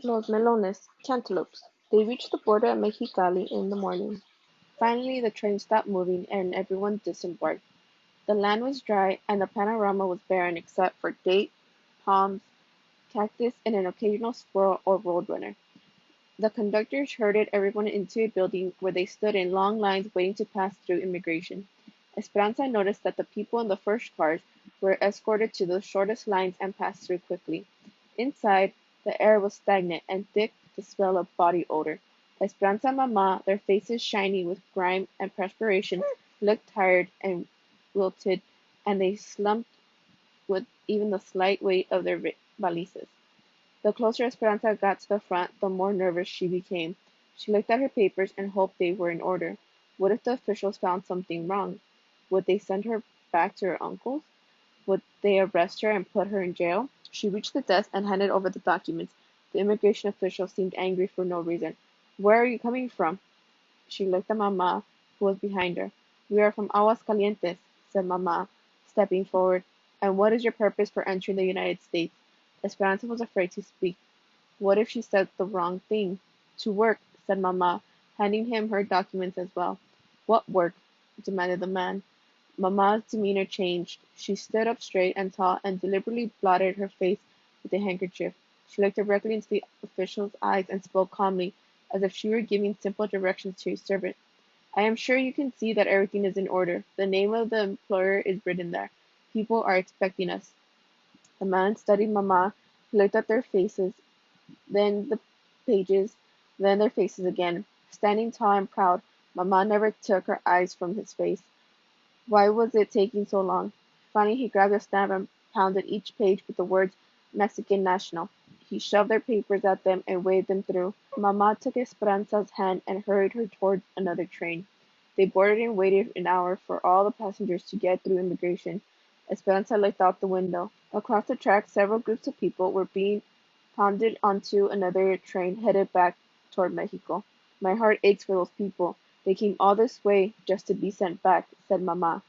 Los Melones Cantelopes. They reached the border at Mexicali in the morning. Finally the train stopped moving and everyone disembarked. The land was dry and the panorama was barren except for date, palms, cactus, and an occasional squirrel or roadrunner. The conductors herded everyone into a building where they stood in long lines waiting to pass through immigration. Esperanza noticed that the people in the first cars were escorted to the shortest lines and passed through quickly. Inside, the air was stagnant and thick with the smell of body odor. Esperanza and Mama, their faces shiny with grime and perspiration, looked tired and wilted, and they slumped with even the slight weight of their valises. The closer Esperanza got to the front, the more nervous she became. She looked at her papers and hoped they were in order. What if the officials found something wrong? Would they send her back to her uncle's? Would they arrest her and put her in jail? She reached the desk and handed over the documents. The immigration official seemed angry for no reason. "Where are you coming from?" She looked at Mama, who was behind her. "We are from Aguas Calientes," said Mama, stepping forward. "And what is your purpose for entering the United States?" Esperanza was afraid to speak. What if she said the wrong thing? "To work," said Mama, handing him her documents as well. "What work?" demanded the man. Mama's demeanor changed. She stood up straight and tall and deliberately blotted her face with a handkerchief. She looked directly into the official's eyes and spoke calmly, as if she were giving simple directions to a servant. "I am sure you can see that everything is in order. The name of the employer is written there. People are expecting us." The man studied Mama. He looked at their faces, then the pages, then their faces again. Standing tall and proud, Mama never took her eyes from his face. Why was it taking so long? Finally he grabbed a stamp and pounded each page with the words "Mexican National." He shoved their papers at them and waved them through. Mama took Esperanza's hand and hurried her towards another train. They boarded and waited an hour for all the passengers to get through immigration. Esperanza looked out the window. Across the track several groups of people were being pounded onto another train headed back toward Mexico. "My heart aches for those people. They came all this way just to be sent back," said Mama.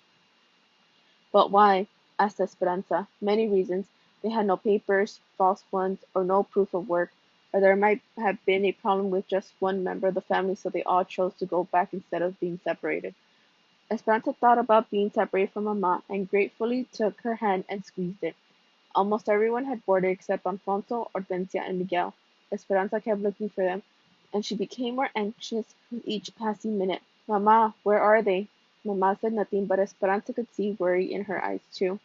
"But why?" asked Esperanza. "Many reasons. They had no papers, false ones, or no proof of work. Or there might have been a problem with just one member of the family, so they all chose to go back instead of being separated." Esperanza thought about being separated from Mama and gratefully took her hand and squeezed it. Almost everyone had boarded except Alfonso, Hortensia, and Miguel. Esperanza kept looking for them, and she became more anxious with each passing minute. "Mama, where are they?" Mama said nothing, but Esperanza could see worry in her eyes too.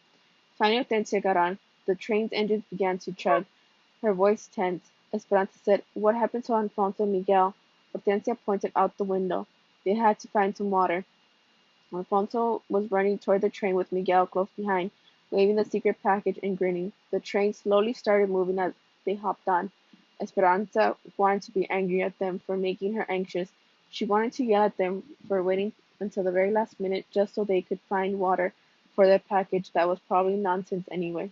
Finally Hortensia got on. The train's engines began to chug. Her voice tense. Esperanza said, "What happened to Alfonso and Miguel?" Hortensia pointed out the window. "They had to find some water." Alfonso was running toward the train with Miguel close behind, waving the secret package and grinning. The train slowly started moving as they hopped on. Esperanza wanted to be angry at them for making her anxious. She wanted to yell at them for waiting until the very last minute just so they could find water for their package that was probably nonsense anyway.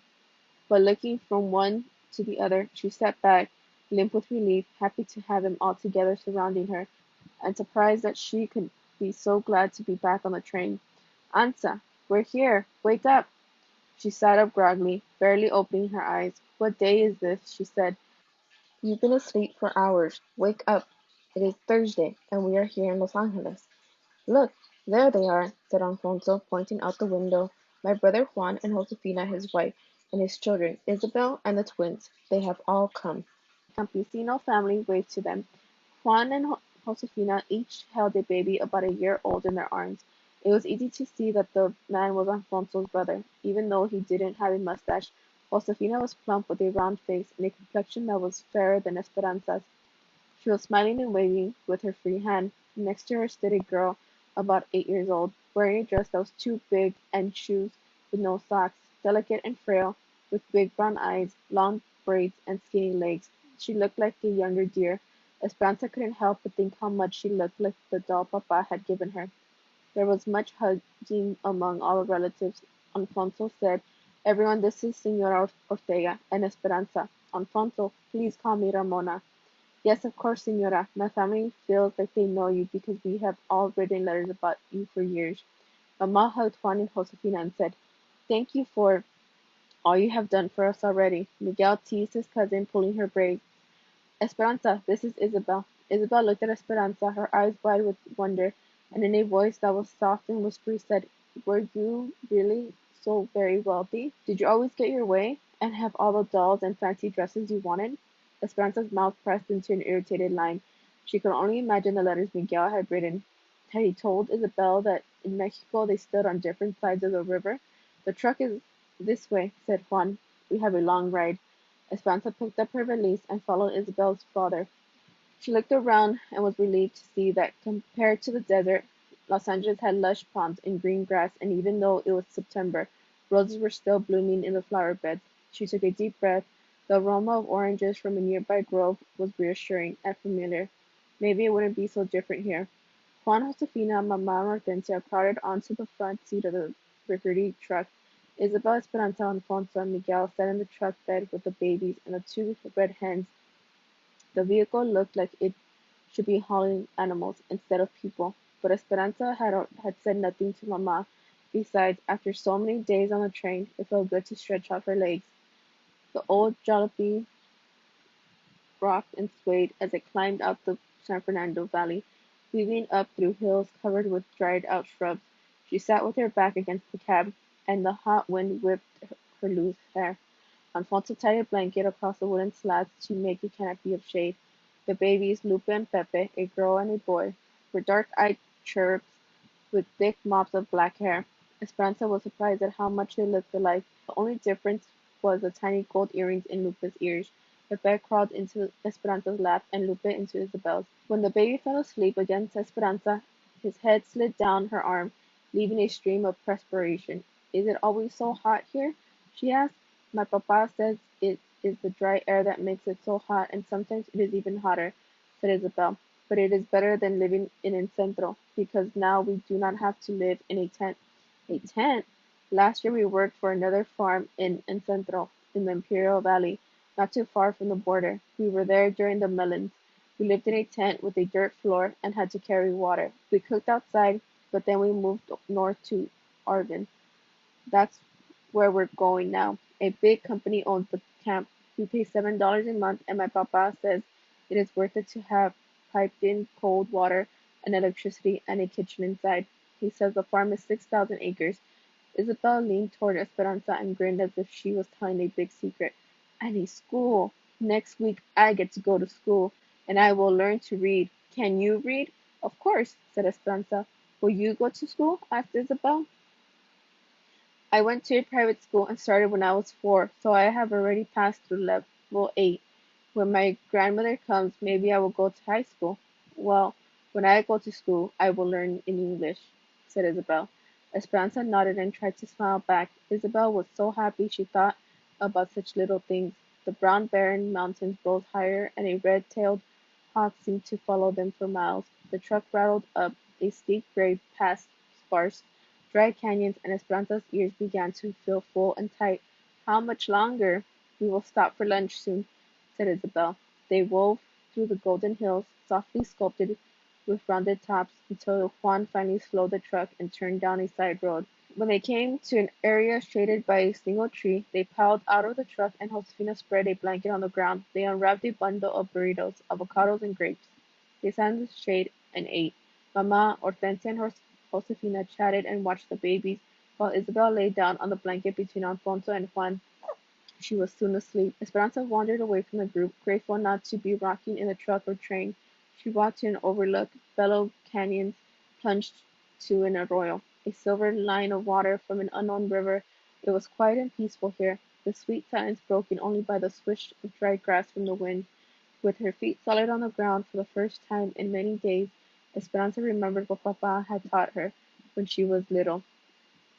But looking from one to the other, she stepped back, limp with relief, happy to have them all together surrounding her, and surprised that she could be so glad to be back on the train. "Ansa, we're here! Wake up!" She sat up groggily, barely opening her eyes. "What day is this?" she said. "You've been asleep for hours. Wake up. It is Thursday, and we are here in Los Angeles." "Look, there they are," said Alfonso, pointing out the window. "My brother Juan and Josefina his wife, and his children, Isabel and the twins. They have all come." The campesino family waved to them. Juan and Josefina each held a baby about a year old in their arms. It was easy to see that the man was Alfonso's brother, even though he didn't have a mustache. Josefina was plump with a round face and a complexion that was fairer than Esperanza's. She was smiling and waving with her free hand. Next to her stood a girl about 8 years old, wearing a dress that was too big and shoes with no socks, delicate and frail, with big brown eyes, long braids, and skinny legs. She looked like a younger deer. Esperanza couldn't help but think how much she looked like the doll Papa had given her. There was much hugging among all the relatives. Alfonso said, "Everyone, this is Señora Ortega and Esperanza. Alfonso, please call me Ramona." "Yes, of course, Señora. My family feels like they know you because we have all written letters about you for years." Mamma hugged Juan and Josefina and said, "Thank you for all you have done for us already." Miguel teased his cousin, pulling her braid. Esperanza, this is Isabel. Isabel looked at Esperanza, her eyes wide with wonder, and in a voice that was soft and whispery said, "Were you really so very wealthy? Did you always get your way, and have all the dolls and fancy dresses you wanted?" Esperanza's mouth pressed into an irritated line. She could only imagine the letters Miguel had written. Had he told Isabel that in Mexico they stood on different sides of the river? "The truck is this way," said Juan. "We have a long ride." Esperanza picked up her valise and followed Isabel's father. She looked around and was relieved to see that, compared to the desert, Los Angeles had lush ponds and green grass, and even though it was September, roses were still blooming in the flower beds. She took a deep breath. The aroma of oranges from a nearby grove was reassuring and familiar. Maybe it wouldn't be so different here. Juan, Josefina, Mamá, and Hortensia crowded onto the front seat of the rickety truck. Isabel, Esperanza, Alfonso, and Miguel sat in the truck bed with the babies and the two red hens. The vehicle looked like it should be hauling animals instead of people, but Esperanza had said nothing to Mamá. Besides, after so many days on the train, it felt good to stretch out her legs. The old jalopy rocked and swayed as it climbed up the San Fernando Valley, weaving up through hills covered with dried out shrubs. She sat with her back against the cab, and the hot wind whipped her loose hair. Alfonso tied a blanket across the wooden slats to make a canopy of shade. The babies, Lupe and Pepe, a girl and a boy, were dark-eyed cherubs with thick mops of black hair. Esperanza was surprised at how much they looked alike. The only difference was the tiny gold earrings in Lupe's ears. Pepe crawled into Esperanza's lap and Lupe into Isabel's. When the baby fell asleep against Esperanza, his head slid down her arm, leaving a stream of perspiration. "Is it always so hot here?" she asked. "My papa says it is the dry air that makes it so hot, and sometimes it is even hotter," said Isabel. "But it is better than living in El Centro, because now we do not have to live in a tent." "A tent?" "Last year we worked for another farm in El Centro, in the Imperial Valley, not too far from the border. We were there during the melons. We lived in a tent with a dirt floor and had to carry water. We cooked outside, but then we moved north to Arvin. That's where we're going now. A big company owns the camp. We pay $7 a month, and my papa says it is worth it to have piped-in cold water and electricity and a kitchen inside. He says the farm is 6,000 acres." Isabel leaned toward Esperanza and grinned as if she was telling a big secret. "And a school! Next week I get to go to school, and I will learn to read. Can you read?" "Of course," said Esperanza. "Will you go to school?" asked Isabel. "I went to a private school and started when I was 4, so I have already passed through level 8. When my grandmother comes, maybe I will go to high school." "Well, when I go to school, I will learn in English," said Isabel. Esperanza nodded and tried to smile back. Isabel was so happy she thought about such little things. The brown barren mountains rose higher, and a red-tailed hawk seemed to follow them for miles. The truck rattled up a steep grade past sparse, dry canyons, and Esperanza's ears began to feel full and tight. "How much longer?" "We will stop for lunch soon," said Isabel. They wove through the golden hills, softly sculpted with rounded tops, until Juan finally slowed the truck and turned down a side road. When they came to an area shaded by a single tree, they piled out of the truck and Josefina spread a blanket on the ground. They unwrapped a bundle of burritos, avocados, and grapes. They sat in the shade and ate. Mamá, Hortensia, and Josefina chatted and watched the babies, while Isabel lay down on the blanket between Alfonso and Juan. She was soon asleep. Esperanza wandered away from the group, grateful not to be rocking in the truck or train. She walked to an overlook. Bellow canyons plunged to an arroyo, a silver line of water from an unknown river. It was quiet and peaceful here, the sweet silence broken only by the swish of dry grass from the wind. With her feet solid on the ground for the first time in many days, Esperanza remembered what Papa had taught her when she was little.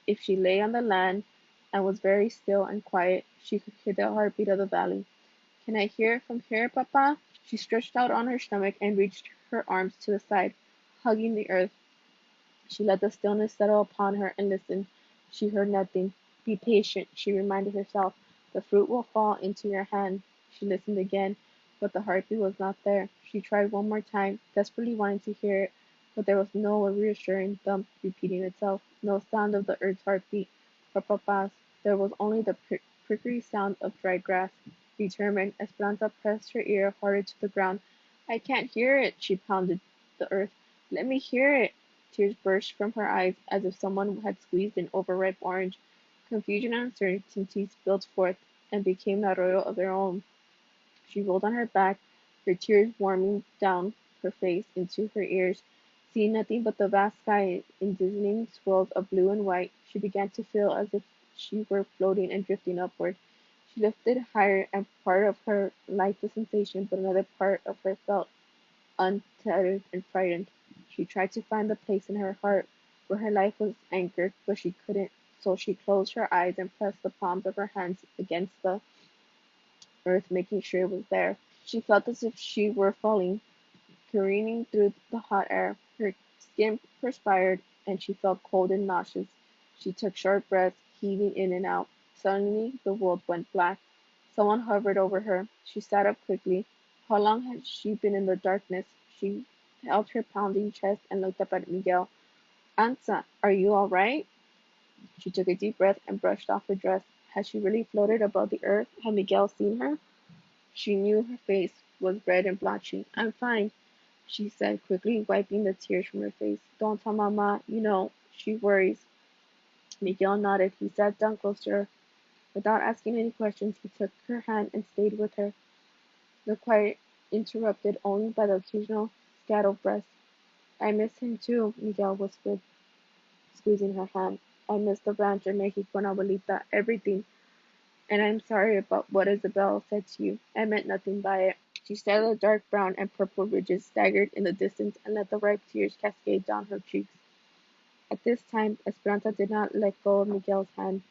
If she lay on the land and was very still and quiet, she could hear the heartbeat of the valley. "Can I hear it from here, Papa?" She stretched out on her stomach and reached her arms to the side, hugging the earth. She let the stillness settle upon her and listened. She heard nothing. "Be patient," she reminded herself. "The fruit will fall into your hand." She listened again, but the heartbeat was not there. She tried one more time, desperately wanting to hear it, but there was no reassuring thump repeating itself, no sound of the earth's heartbeat or Papa's. There was only the prickly sound of dry grass. Determined, Esperanza pressed her ear harder to the ground. I can't hear it, she pounded the earth. Let me hear it. Tears burst from her eyes as if someone had squeezed an overripe orange. Confusion and uncertainty spilled forth and became an arroyo of their own. She rolled on her back, her tears warming down her face into her ears. Seeing nothing but the vast sky in dizzying swirls of blue and white, she began to feel as if she were floating and drifting upward. She lifted higher, and part of her liked the sensation, but another part of her felt untethered and frightened. She tried to find the place in her heart where her life was anchored, but she couldn't, so she closed her eyes and pressed the palms of her hands against the earth, making sure it was there. She felt as if she were falling, careening through the hot air. Her skin perspired, and she felt cold and nauseous. She took short breaths, heaving in and out. Suddenly, the world went black. Someone hovered over her. She sat up quickly. How long had she been in the darkness? She held her pounding chest and looked up at Miguel. Ansa, are you all right? She took a deep breath and brushed off her dress. Had she really floated above the earth? Had Miguel seen her? She knew her face was red and blotchy. I'm fine, she said, quickly wiping the tears from her face. Don't tell Mama, she worries. Miguel nodded. He sat down close to her. Without asking any questions, he took her hand and stayed with her, the quiet interrupted only by the occasional scattered breaths. I miss him too, Miguel whispered, squeezing her hand. I miss the rancho, Mexico, and Abuelita, everything. And I'm sorry about what Isabel said to you. I meant nothing by it. She stared at the dark brown and purple ridges staggered in the distance and let the ripe tears cascade down her cheeks. At this time, Esperanza did not let go of Miguel's hand.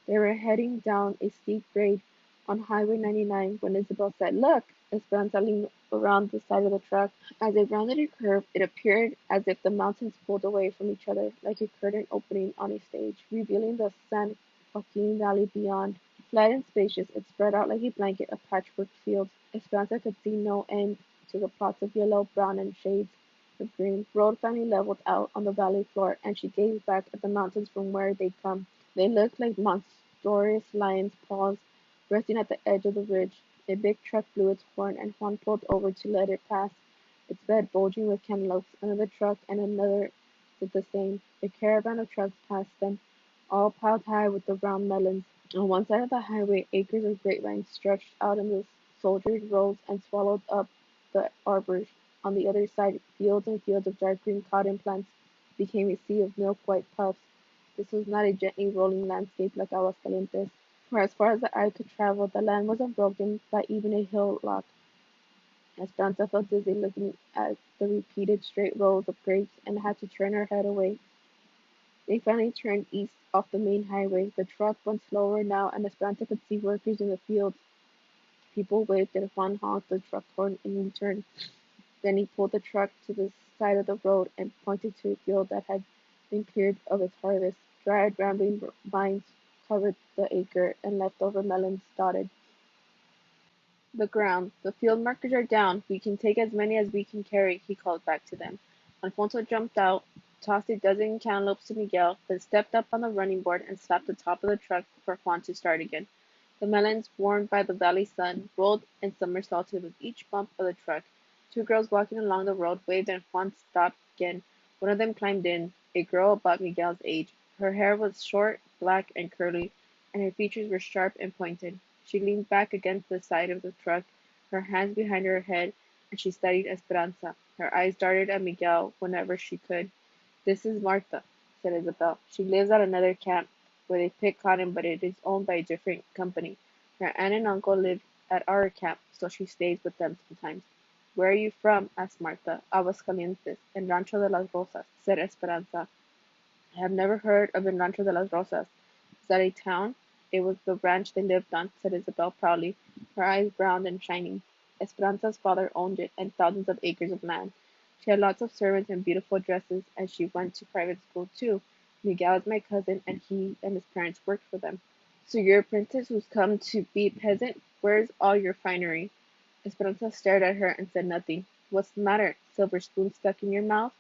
They were heading down a steep grade on Highway 99 when Isabel said, Look! Esperanza leaned around the side of the truck. As they rounded a curve, it appeared as if the mountains pulled away from each other like a curtain opening on a stage, revealing the San Joaquin Valley beyond. Flat and spacious, it spread out like a blanket of patchwork fields. Esperanza could see no end to the plots of yellow, brown, and shades of green. Road finally leveled out on the valley floor, and she gazed back at the mountains from where they'd come. They looked like monstrous lions' paws resting at the edge of the ridge. A big truck blew its horn, and Juan pulled over to let it pass, its bed bulging with cantaloupes. Another truck and another did the same. A caravan of trucks passed them, all piled high with the round melons. On one side of the highway, acres of grapevines stretched out in the soldiered rows and swallowed up the arbors. On the other side, fields and fields of dark green cotton plants became a sea of milk-white puffs. This was not a gently rolling landscape like Aguascalientes, for as far as the eye could travel, the land was unbroken by even a hillock. Esperanza felt dizzy looking at the repeated straight rows of grapes and had to turn her head away. They finally turned east off the main highway. The truck went slower now, and Esperanza could see workers in the fields. People waved and Juan honked the truck horn in return. Then he pulled the truck to the side of the road and pointed to a field that had been cleared of its harvest. Dried rambling vines covered the acre, and leftover melons dotted the ground. The field markers are down. We can take as many as we can carry, he called back to them. Alfonso jumped out, tossed a dozen cantaloupes to Miguel, then stepped up on the running board and slapped the top of the truck for Juan to start again. The melons, warmed by the valley sun, rolled and somersaulted with each bump of the truck. Two girls walking along the road waved and Juan stopped again. One of them climbed in, a girl about Miguel's age. Her hair was short, black, and curly, and her features were sharp and pointed. She leaned back against the side of the truck, her hands behind her head, and she studied Esperanza. Her eyes darted at Miguel whenever she could. This is Martha, said Isabel. She lives at another camp where they pick cotton, but it is owned by a different company. Her aunt and uncle live at our camp, so she stays with them sometimes. Where are you from? Asked Martha. Aguascalientes, en Rancho de las Rosas, said Esperanza. I have never heard of El Rancho de las Rosas. Is that a town? It was the ranch they lived on, said Isabel proudly, her eyes brown and shining. Esperanza's father owned it and thousands of acres of land. She had lots of servants and beautiful dresses, and she went to private school too. Miguel is my cousin, and he and his parents worked for them. So you're a princess who's come to be a peasant? Where's all your finery? Esperanza stared at her and said nothing. What's the matter? Silver spoon stuck in your mouth?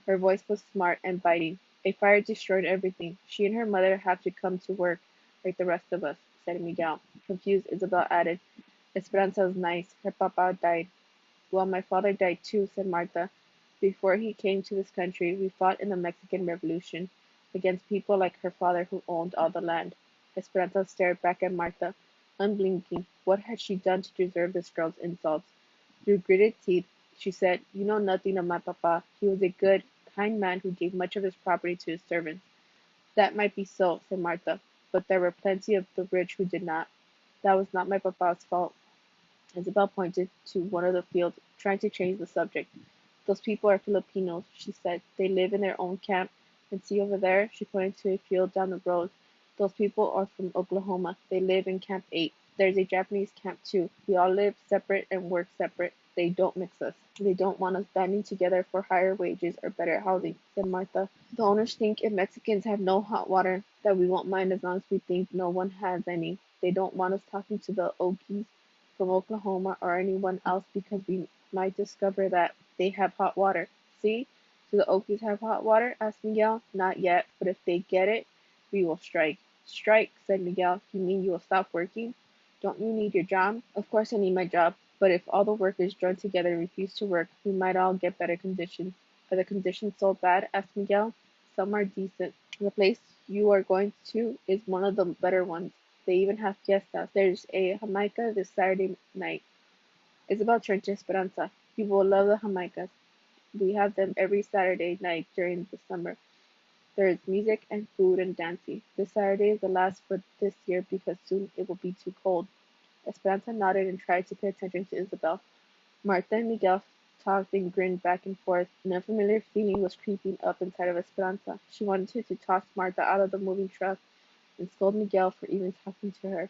Her voice was smart and biting. A fire destroyed everything. She and her mother have to come to work like the rest of us, said Miguel. Confused, Isabel added, Esperanza's nice. Her papa died. Well, my father died too, said Martha. Before he came to this country, we fought in the Mexican Revolution against people like her father who owned all the land. Esperanza stared back at Martha, unblinking. What had she done to deserve this girl's insults? Through gritted teeth, she said, "You know nothing of my papa. He was a good, kind man who gave much of his property to his servants." "That might be so," said Martha, "but there were plenty of the rich who did not. That was not my papa's fault." Isabel pointed to one of the fields, trying to change the subject. "Those people are Filipinos," she said. "They live in their own camp. And see over there," she pointed to a field down the road. "Those people are from Oklahoma. They live in Camp 8. There's a Japanese camp too. We all live separate and work separate. They don't mix us. They don't want us banding together for higher wages or better housing," said Martha. "The owners think if Mexicans have no hot water, that we won't mind as long as we think no one has any. They don't want us talking to the Okies from Oklahoma or anyone else because we might discover that they have hot water." "See? Do the Okies have hot water?" asked Miguel. "Not yet, but if they get it, we will strike." "Strike," said Miguel. "You mean you will stop working? Don't you need your job?" "Of course I need my job, but if all the workers join together and refuse to work, we might all get better conditions." "Are the conditions so bad?" asked Miguel. "Some are decent. The place you are going to is one of the better ones. They even have fiestas. There's a Jamaica this Saturday night." Isabel turned to Esperanza. "You will love the Jamaicas. We have them every Saturday night during the summer. There is music and food and dancing. This Saturday is the last for this year because soon it will be too cold." Esperanza nodded and tried to pay attention to Isabel. Martha and Miguel talked and grinned back and forth. An unfamiliar feeling was creeping up inside of Esperanza. She wanted to toss Martha out of the moving truck and scold Miguel for even talking to her.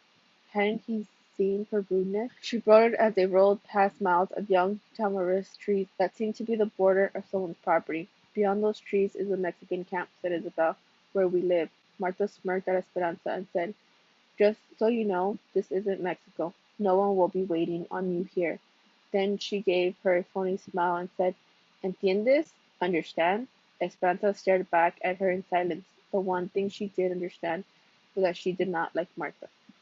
Hadn't he seen her rudeness? She brooded as they rolled past miles of young tamarisk trees that seemed to be the border of someone's property. "Beyond those trees is the Mexican camp," said Isabel, "where we live." Martha smirked at Esperanza and said, "Just so you know, this isn't Mexico. No one will be waiting on you here." Then she gave her a phony smile and said, "¿Entiendes? Understand?" Esperanza stared back at her in silence. The one thing she did understand was that she did not like Martha.